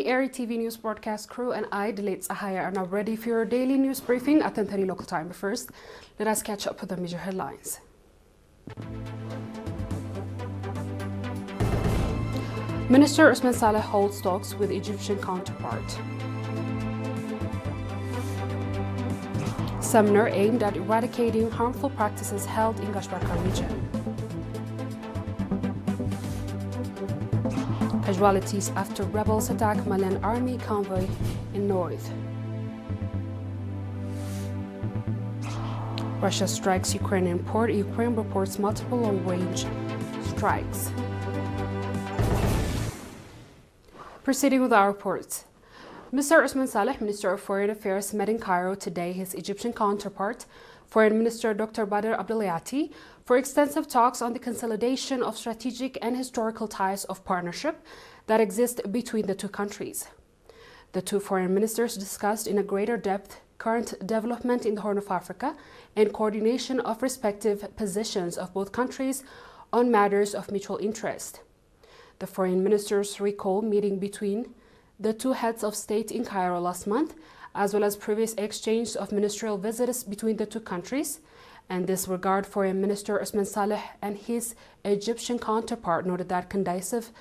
The ERi-TV news broadcast crew and I, Delayed Sahaya, are now ready for your daily news briefing at 10:30 local time. But first, let us catch up with the major headlines. Minister Usman Saleh holds talks with Egyptian counterpart. Seminar aimed at eradicating harmful practices held in Gashbarka region. Casualties after rebels attack Malian army convoy in north. Russia strikes Ukrainian port. Ukraine reports multiple long-range strikes. Proceeding with our reports. Mr. Usman Saleh, Minister of Foreign Affairs, met in Cairo today his Egyptian counterpart, Foreign Minister Dr. Badr Abdelayati, for extensive talks on the consolidation of strategic and historical ties of partnership that exist between the two countries. The two foreign ministers discussed in a greater depth current development in the Horn of Africa and coordination of respective positions of both countries on matters of mutual interest. The foreign ministers recall meeting between the two heads of state in Cairo last month, as well as previous exchange of ministerial visits between the two countries. In this regard, Foreign Minister Usman Saleh and his Egyptian counterpart noted that conducive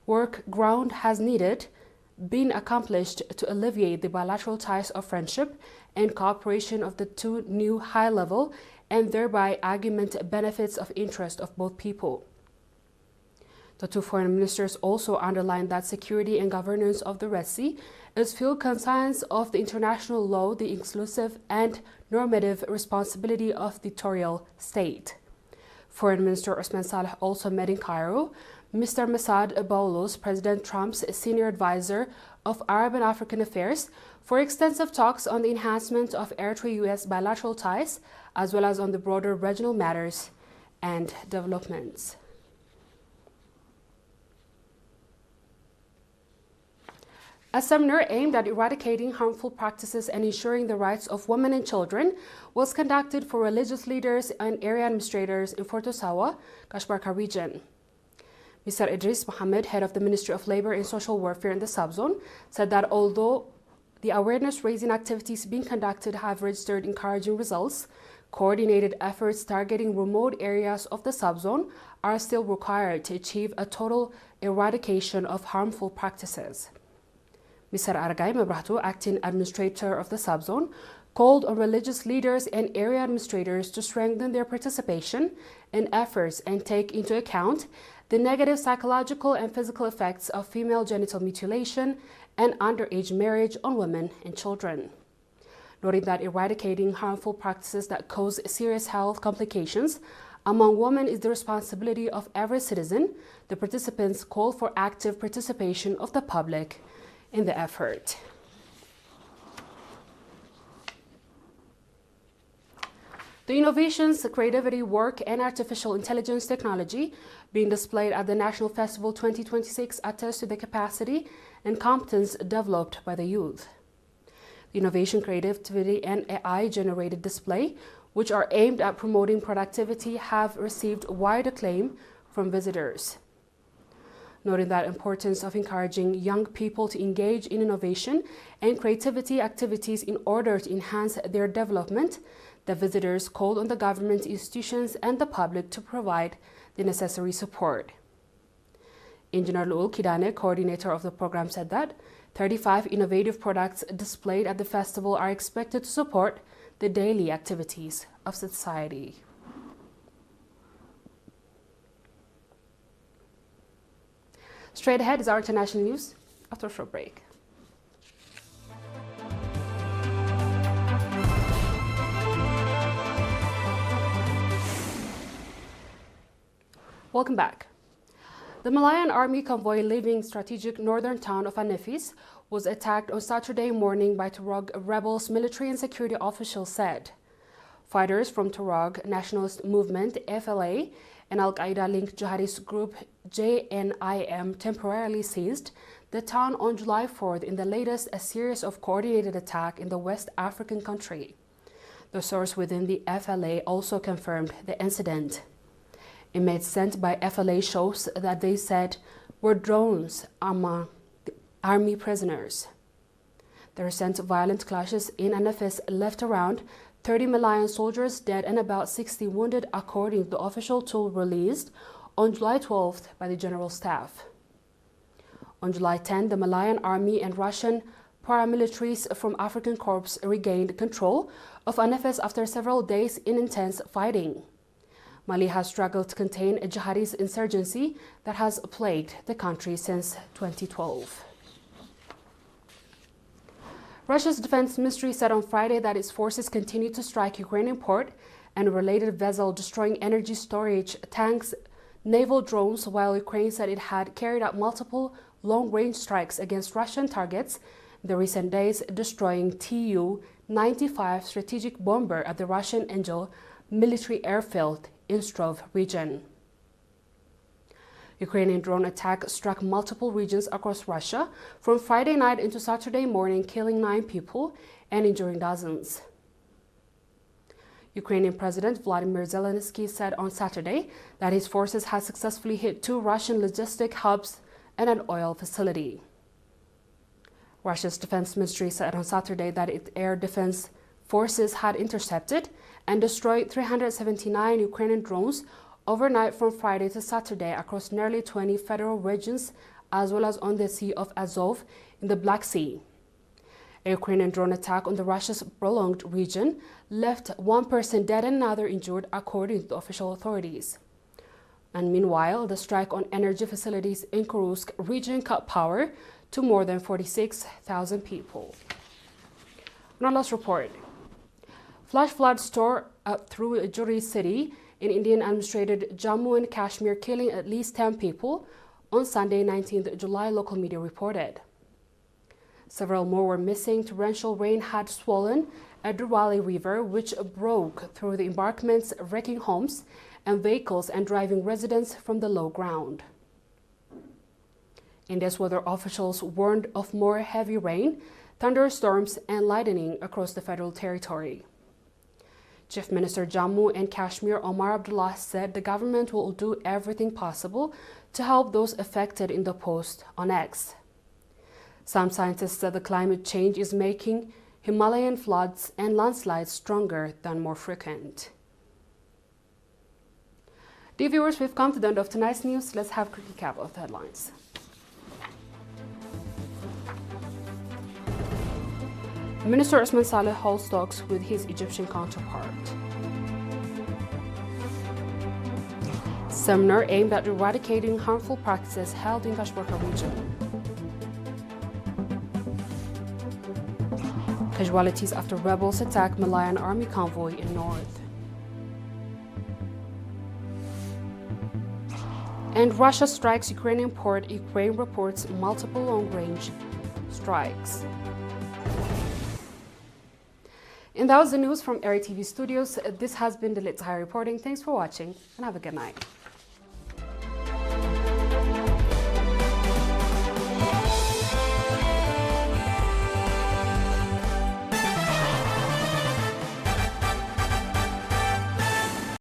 work ground has been accomplished to alleviate the bilateral ties of friendship and cooperation of the two new high-level and thereby augment benefits of interest of both people. The two foreign ministers also underlined that security and governance of the Red Sea is full conscience of the international law, the exclusive and normative responsibility of the territorial state. Foreign Minister Usman Saleh also met in Cairo Mr. Massad Boulos, President Trump's senior advisor of Arab and African affairs, for extensive talks on the enhancement of Eritrea-US bilateral ties, as well as on the broader regional matters and developments. A seminar aimed at eradicating harmful practices and ensuring the rights of women and children was conducted for religious leaders and area administrators in Fort Osawa, Gashbarka region. Mr. Idris Mohammed, head of the Ministry of Labor and Social Welfare in the subzone, said that although the awareness-raising activities being conducted have registered encouraging results, coordinated efforts targeting remote areas of the subzone are still required to achieve a total eradication of harmful practices. Mr. Aragay Mabrahtu, acting administrator of the subzone, called on religious leaders and area administrators to strengthen their participation in efforts and take into account the negative psychological and physical effects of female genital mutilation and underage marriage on women and children. Noting that eradicating harmful practices that cause serious health complications among women is the responsibility of every citizen, the participants called for active participation of the public in the effort. The innovations, creativity, work, and artificial intelligence technology being displayed at the National Festival 2026 attest to the capacity and competence developed by the youth. The innovation, creativity, and AI-generated display, which are aimed at promoting productivity, have received wide acclaim from visitors. Noting the importance of encouraging young people to engage in innovation and creativity activities in order to enhance their development, the visitors called on the government institutions and the public to provide the necessary support. Engineer Luul Kidane, coordinator of the program, said that 35 innovative products displayed at the festival are expected to support the daily activities of society. Straight ahead is our international news after a short break. Welcome back. The Malian army convoy leaving strategic northern town of Anefis was attacked on Saturday morning by Tuareg rebels, military and security officials said. Fighters from Tuareg Nationalist Movement, FLA, and Al-Qaeda-linked jihadist group JNIM temporarily seized the town on July 4th in the latest a series of coordinated attacks in the West African country. The source within the FLA also confirmed the incident. Images sent by FLA shows that they said were drones among army prisoners. The recent violent clashes in Anafis left around 30 Malayan soldiers dead and about 60 wounded, according to the official tool released on July 12th by the General Staff. On July 10, the Malayan Army and Russian paramilitaries from African Corps regained control of Anafis after several days in intense fighting. Mali has struggled to contain a jihadist insurgency that has plagued the country since 2012. Russia's defense ministry said on Friday that its forces continue to strike Ukrainian port and related vessel, destroying energy storage, tanks, naval drones, while Ukraine said it had carried out multiple long-range strikes against Russian targets in the recent days, destroying Tu-95 strategic bomber at the Russian Angel military airfield in Strov region. Ukrainian drone attack struck multiple regions across Russia from Friday night into Saturday morning, killing 9 people and injuring dozens. Ukrainian President Vladimir Zelensky said on Saturday that his forces had successfully hit 2 Russian logistic hubs and an oil facility. Russia's defense ministry said on Saturday that its air defense forces had intercepted and destroyed 379 Ukrainian drones overnight from Friday to Saturday across nearly 20 federal regions, as well as on the Sea of Azov in the Black Sea. A Ukrainian drone attack on the Russia's prolonged region left 1 person dead and another injured, according to the official authorities. And meanwhile, the strike on energy facilities in Kursk region cut power to more than 46,000 people. On our last report, flash floods tore up through Juri city in Indian-administrated Jammu and Kashmir, killing at least 10 people on Sunday, 19th July, local media reported. Several more were missing. Torrential rain had swollen a Durwali River, which broke through the embankments, wrecking homes and vehicles and driving residents from the low ground. India's weather officials warned of more heavy rain, thunderstorms and lightning across the federal territory. Chief Minister Jammu and Kashmir Omar Abdullah said the government will do everything possible to help those affected in the post on X. Some scientists said the climate change is making Himalayan floods and landslides stronger than more frequent. Dear viewers, we've come to the end of tonight's news. Let's have a quick recap of the headlines. Minister Osman Saleh holds talks with his Egyptian counterpart. Seminar aimed at eradicating harmful practices held in Kashmir region. Casualties after rebels attack Malayan army convoy in north. And Russia strikes Ukrainian port. Ukraine reports multiple long-range strikes. And that was the news from ERi-TV studios. This has been the Lit High reporting. Thanks for watching and have a good night.